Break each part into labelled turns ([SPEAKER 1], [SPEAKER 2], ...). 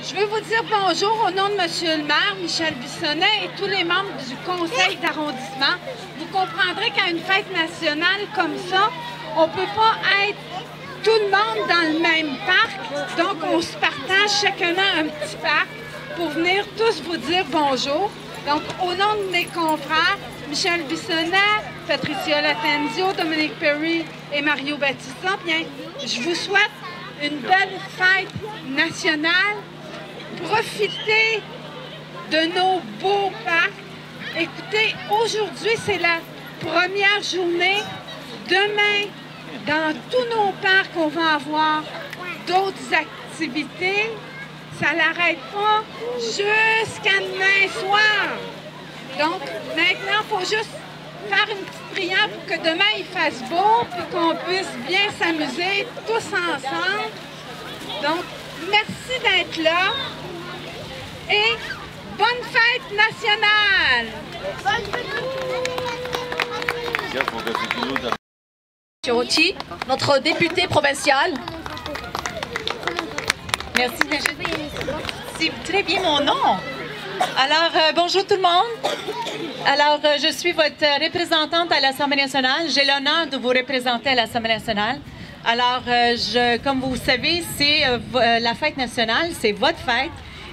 [SPEAKER 1] Je veux vous dire bonjour au nom de Monsieur le maire, Michel Bissonnette, et tous les membres du conseil d'arrondissement. Vous comprendrez qu'à une fête nationale comme ça, on ne peut pas être tout le monde dans le même parc. Donc, on se partage chacun un petit parc pour venir tous vous dire bonjour. Donc, au nom de mes confrères, Michel Bissonnette, Patricia Latenzio, Dominique Perry et Mario Battista, bien, je vous souhaite une belle fête nationale. Profitez de nos beaux parcs. Écoutez, aujourd'hui, c'est la première journée. Demain, dans tous nos parcs, on va avoir d'autres activités. Ça n'arrête pas jusqu'à demain soir. Donc, maintenant, il faut juste faire une petite prière pour que demain, il fasse beau et qu'on puisse bien s'amuser tous ensemble. Donc, merci d'être là et bonne fête nationale!
[SPEAKER 2] Chirochi, notre député provincial. Merci, c'est très bien mon nom. Alors, bonjour tout le monde. Alors, je suis votre représentante à l'Assemblée nationale. J'ai l'honneur de vous représenter à l'Assemblée nationale. Alors, comme vous savez, c'est la fête nationale, c'est votre fête.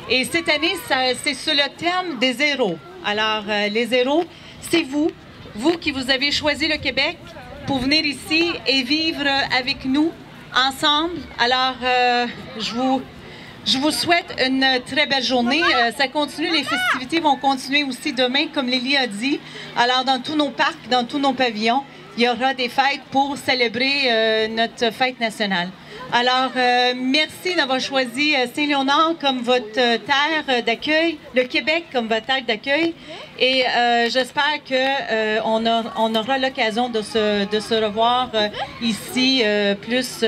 [SPEAKER 2] Et cette année, c'est sur le thème des héros. Alors, les héros, c'est vous qui vous avez choisi le Québec pour venir ici et vivre avec nous ensemble. Alors, je vous souhaite une très belle journée. Ça continue, les festivités vont continuer aussi demain, comme Lily a dit. Alors, dans tous nos parcs, dans tous nos pavillons, il y aura des fêtes pour célébrer notre fête nationale. Alors, merci d'avoir choisi Saint-Léonard comme votre terre d'accueil, le Québec comme votre terre d'accueil. Et j'espère qu'on aura l'occasion de se revoir ici plus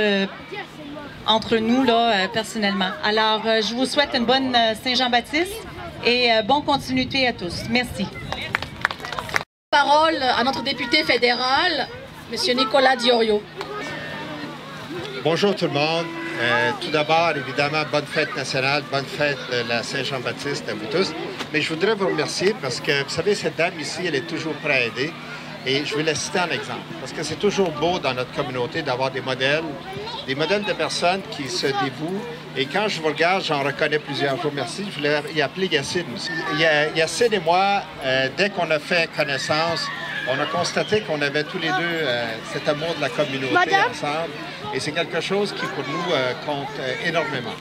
[SPEAKER 2] entre nous, là, personnellement. Alors, je vous souhaite une bonne Saint-Jean-Baptiste et bonne continuité à tous. Merci.
[SPEAKER 3] Parole à notre député fédéral, M. Nicolas Diorio.
[SPEAKER 4] Bonjour tout le monde. Tout d'abord, évidemment, bonne fête nationale, bonne fête de la Saint-Jean-Baptiste à vous tous. Mais je voudrais vous remercier parce que, vous savez, cette dame ici, elle est toujours prête à aider. Et je vais la citer en exemple. Parce que c'est toujours beau dans notre communauté d'avoir des modèles de personnes qui se dévouent. Et quand je vous regarde, j'en reconnais plusieurs. Je vous remercie. Je voulais y appeler Yacine aussi. Yacine et moi, dès qu'on a fait connaissance, on a constaté qu'on avait tous les deux cet amour de la communauté ensemble. Et c'est quelque chose qui, pour nous, compte énormément.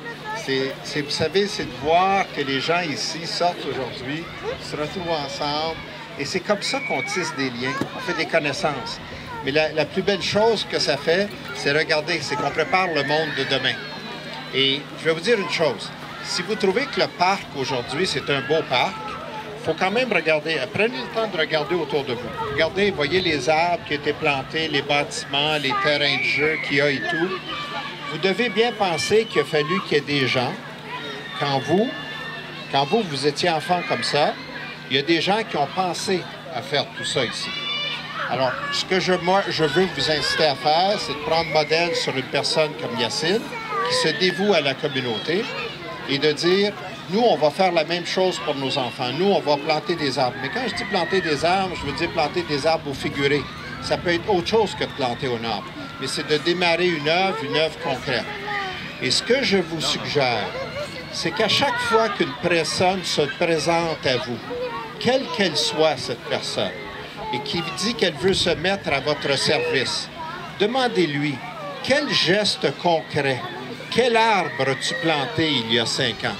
[SPEAKER 4] Vous savez, c'est de voir que les gens ici sortent aujourd'hui, se retrouvent ensemble. Et c'est comme ça qu'on tisse des liens, on fait des connaissances. Mais la plus belle chose que ça fait, c'est regarder, c'est qu'on prépare le monde de demain. Et je vais vous dire une chose. Si vous trouvez que le parc aujourd'hui, c'est un beau parc, il faut quand même regarder, prenez le temps de regarder autour de vous. Regardez, voyez les arbres qui ont été plantés, les bâtiments, les terrains de jeu qu'il y a et tout. Vous devez bien penser qu'il a fallu qu'il y ait des gens, quand vous étiez enfant comme ça, il y a des gens qui ont pensé à faire tout ça ici. Alors, ce que je veux vous inciter à faire, c'est de prendre modèle sur une personne comme Yacine, qui se dévoue à la communauté, et de dire, nous, on va faire la même chose pour nos enfants. Nous, on va planter des arbres. Mais quand je dis planter des arbres, je veux dire planter des arbres au figuré. Ça peut être autre chose que de planter un arbre. Mais c'est de démarrer une œuvre concrète. Et ce que je vous suggère, c'est qu'à chaque fois qu'une personne se présente à vous, quelle qu'elle soit, cette personne, et qui dit qu'elle veut se mettre à votre service, demandez-lui, quel geste concret, quel arbre as-tu planté il y a 5 ans?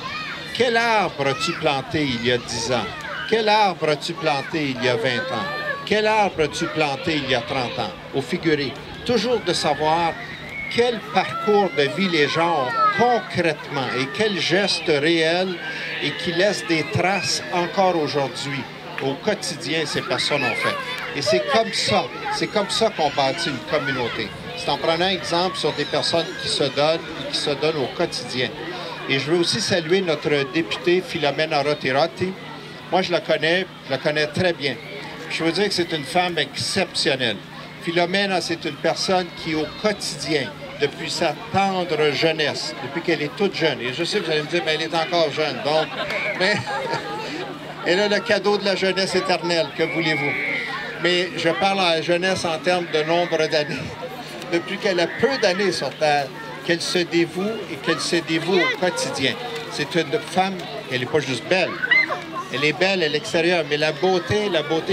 [SPEAKER 4] Quel arbre as-tu planté il y a 10 ans? Quel arbre as-tu planté il y a 20 ans? Quel arbre as-tu planté il y a 30 ans? Au figuré, toujours de savoir quel parcours de vie les gens ont concrètement et quels gestes réels et qui laissent des traces encore aujourd'hui, au quotidien, ces personnes ont fait. Et c'est comme ça qu'on bâtit une communauté. C'est en prenant exemple sur des personnes qui se donnent et qui se donnent au quotidien. Et je veux aussi saluer notre députée Philomène Arotirati. Moi, je la connais très bien. Je veux dire que c'est une femme exceptionnelle. Philomène, c'est une personne qui, au quotidien, depuis sa tendre jeunesse, depuis qu'elle est toute jeune. Et je sais que vous allez me dire, mais elle est encore jeune, donc... Mais elle a le cadeau de la jeunesse éternelle, que voulez-vous? Mais je parle à la jeunesse en termes de nombre d'années. Depuis qu'elle a peu d'années sur Terre, qu'elle se dévoue et qu'elle se dévoue au quotidien. C'est une femme, elle n'est pas juste belle. Elle est belle à l'extérieur, mais la beauté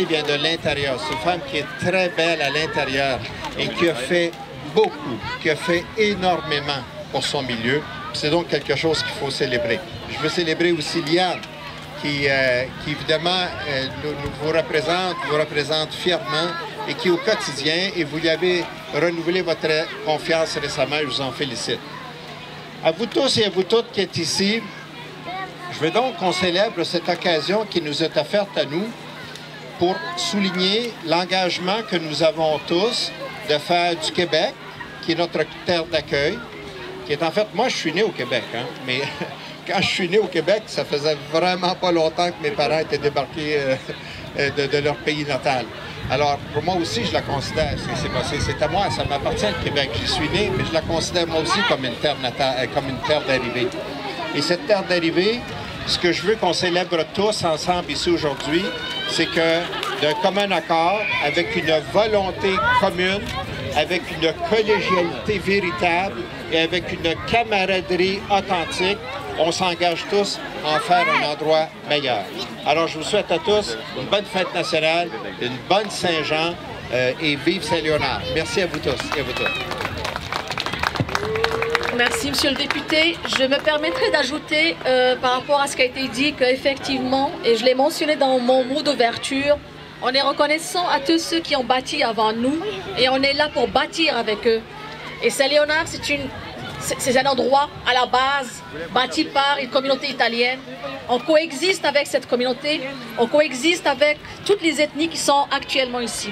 [SPEAKER 4] vient de l'intérieur. C'est une femme qui est très belle à l'intérieur et qui a fait beaucoup, qui a fait énormément pour son milieu. C'est donc quelque chose qu'il faut célébrer. Je veux célébrer aussi Liane, qui évidemment vous représente fièrement et qui au quotidien, et vous y avez renouvelé votre confiance récemment, je vous en félicite. À vous tous et à vous toutes qui êtes ici, je veux donc qu'on célèbre cette occasion qui nous est offerte à nous pour souligner l'engagement que nous avons tous de faire du Québec, qui est notre terre d'accueil, qui est en fait, moi je suis né au Québec, hein, mais quand je suis né au Québec, ça faisait vraiment pas longtemps que mes parents étaient débarqués de leur pays natal. Alors, pour moi aussi, je la considère, c'est à moi, ça m'appartient le Québec. J'y suis né, mais je la considère moi aussi comme une terre natale, comme une terre d'arrivée. Et cette terre d'arrivée, ce que je veux qu'on célèbre tous ensemble ici aujourd'hui, c'est que d'un commun accord, avec une volonté commune, avec une collégialité véritable et avec une camaraderie authentique, on s'engage tous à en faire un endroit meilleur. Alors, je vous souhaite à tous une bonne fête nationale, une bonne Saint-Jean et vive Saint-Léonard. Merci à vous tous et à vous toutes.
[SPEAKER 3] Merci, Monsieur le député. Je me permettrai d'ajouter par rapport à ce qui a été dit qu'effectivement, et je l'ai mentionné dans mon mot d'ouverture, on est reconnaissant à tous ceux qui ont bâti avant nous et on est là pour bâtir avec eux. Et Saint-Léonard, c'est un endroit à la base bâti par une communauté italienne. On coexiste avec cette communauté, on coexiste avec toutes les ethnies qui sont actuellement ici.